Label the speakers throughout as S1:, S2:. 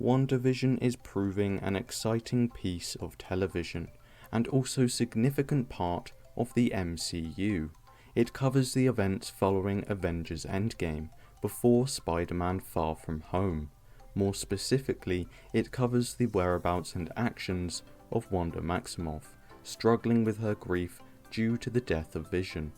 S1: WandaVision is proving an exciting piece of television, and also significant part of the MCU. It covers the events following Avengers Endgame, before Spider-Man Far From Home. More specifically, it covers the whereabouts and actions of Wanda Maximoff, struggling with her grief due to the death of Vision.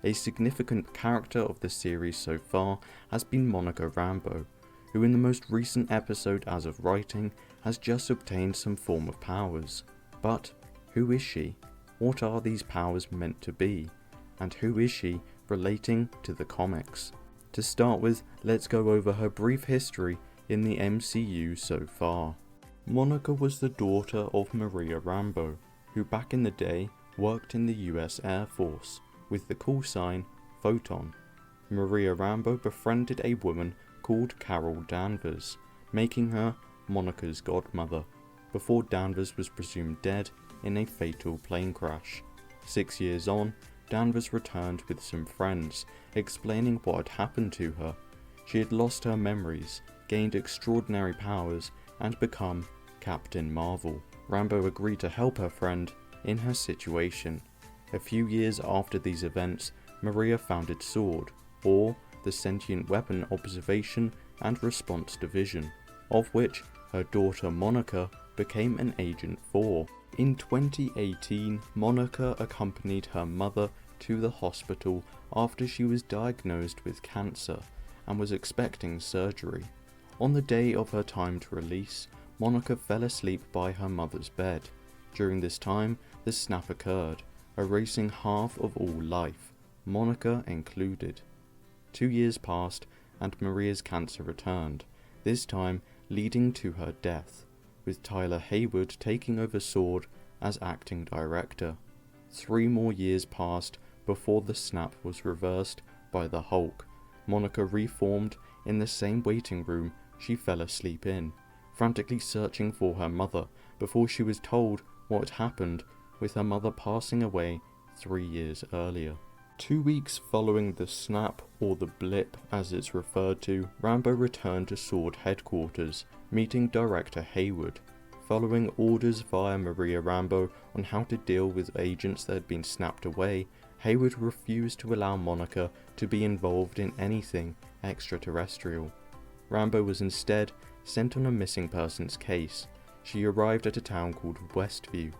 S1: A significant character of the series so far has been Monica Rambeau, who in the most recent episode as of writing has just obtained some form of powers. But who is she? What are these powers meant to be? And who is she relating to the comics? To start with, let's go over her brief history in the MCU so far. Monica was the daughter of Maria Rambeau, who back in the day worked in the US Air Force with the call sign Photon. Maria Rambeau befriended a woman called Carol Danvers, making her Monica's godmother, before Danvers was presumed dead in a fatal plane crash. 6 years on, Danvers returned with some friends, explaining what had happened to her. She had lost her memories, gained extraordinary powers, and become Captain Marvel. Rambeau agreed to help her friend in her situation. A few years after these events, Maria founded SWORD, or the Sentient Weapon Observation and Response Division, of which her daughter Monica became an agent for. In 2018, Monica accompanied her mother to the hospital after she was diagnosed with cancer and was expecting surgery. On the day of her timed release, Monica fell asleep by her mother's bed. During this time, the snap occurred, erasing half of all life, Monica included. 2 years passed and Maria's cancer returned, this time leading to her death, with Tyler Hayward taking over SWORD as acting director. 3 more years passed before the snap was reversed by the Hulk. Monica reformed in the same waiting room she fell asleep in, frantically searching for her mother before she was told what happened, with her mother passing away 3 years earlier. 2 weeks following the snap, or the blip as it's referred to, Rambeau returned to SWORD headquarters, meeting Director Hayward. Following orders via Maria Rambeau on how to deal with agents that had been snapped away, Hayward refused to allow Monica to be involved in anything extraterrestrial. Rambeau was instead sent on a missing persons case. She arrived at a town called Westview,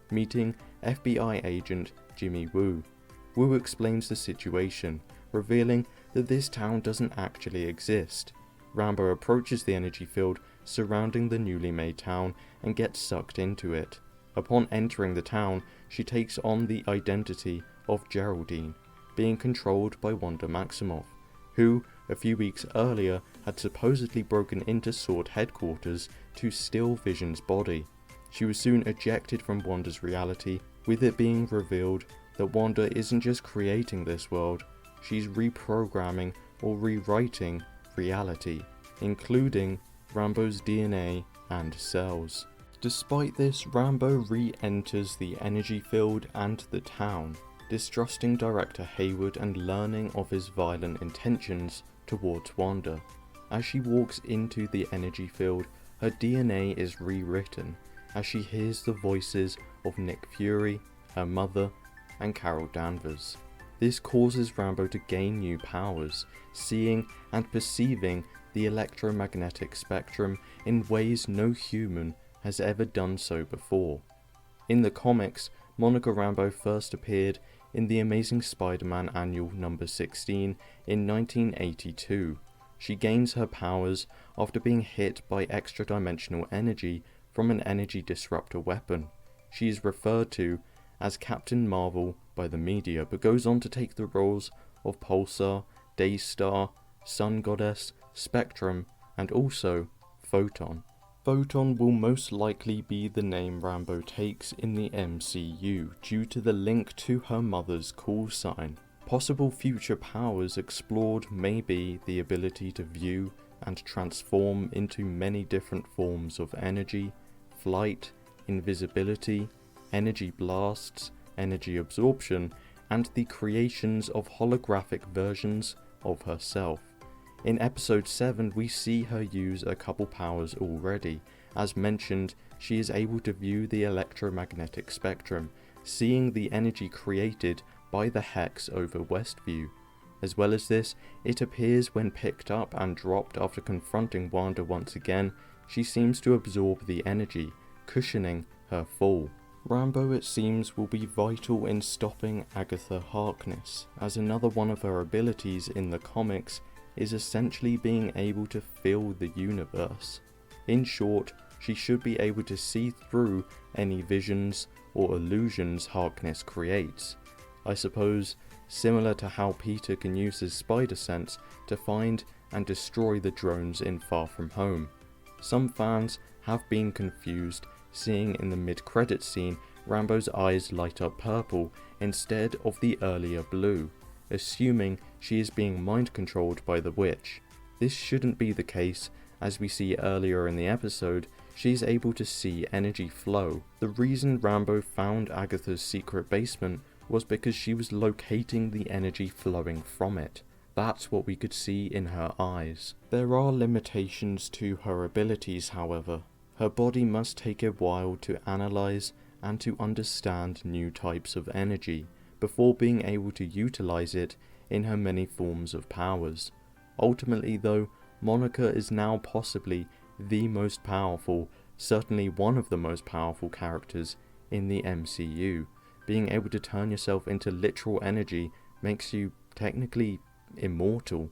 S1: meeting FBI agent Jimmy Woo. Woo explains the situation, revealing that this town doesn't actually exist. Rambeau approaches the energy field surrounding the newly made town and gets sucked into it. Upon entering the town, she takes on the identity of Geraldine, being controlled by Wanda Maximoff, who, a few weeks earlier, had supposedly broken into SWORD headquarters to steal Vision's body. She was soon ejected from Wanda's reality, with it being revealed that Wanda isn't just creating this world, she's reprogramming or rewriting reality, including Rambeau's DNA and cells. Despite this, Rambeau re-enters the energy field and the town, distrusting Director Hayward and learning of his violent intentions towards Wanda. As she walks into the energy field, her DNA is rewritten as she hears the voices of Nick Fury, her mother, and Carol Danvers. This causes Rambeau to gain new powers, seeing and perceiving the electromagnetic spectrum in ways no human has ever done so before. In the comics, Monica Rambeau first appeared in The Amazing Spider-Man Annual number 16 in 1982. She gains her powers after being hit by extra-dimensional energy from an energy disruptor weapon. She is referred to as Captain Marvel by the media, but goes on to take the roles of Pulsar, Daystar, Sun Goddess, Spectrum, and also Photon. Photon will most likely be the name Rambeau takes in the MCU due to the link to her mother's call sign. Possible future powers explored may be the ability to view and transform into many different forms of energy, flight, invisibility, energy blasts, energy absorption, and the creations of holographic versions of herself. In episode 7 we see her use a couple powers already. As mentioned, she is able to view the electromagnetic spectrum, seeing the energy created by the hex over Westview. As well as this, it appears when picked up and dropped after confronting Wanda once again, she seems to absorb the energy, cushioning her fall. Rambeau, it seems, will be vital in stopping Agatha Harkness, as another one of her abilities in the comics is essentially being able to fill the universe. In short, she should be able to see through any visions or illusions Harkness creates. I suppose similar to how Peter can use his spider sense to find and destroy the drones in Far From Home. Some fans have been confused seeing in the mid-credits scene Rambeau's eyes light up purple instead of the earlier blue, assuming she is being mind-controlled by the witch. This shouldn't be the case, as we see earlier in the episode, she is able to see energy flow. The reason Rambeau found Agatha's secret basement was because she was locating the energy flowing from it. That's what we could see in her eyes. There are limitations to her abilities, however. Her body must take a while to analyze and to understand new types of energy before being able to utilize it in her many forms of powers. Ultimately though, Monica is now possibly the most powerful, certainly one of the most powerful characters in the MCU. Being able to turn yourself into literal energy makes you technically immortal.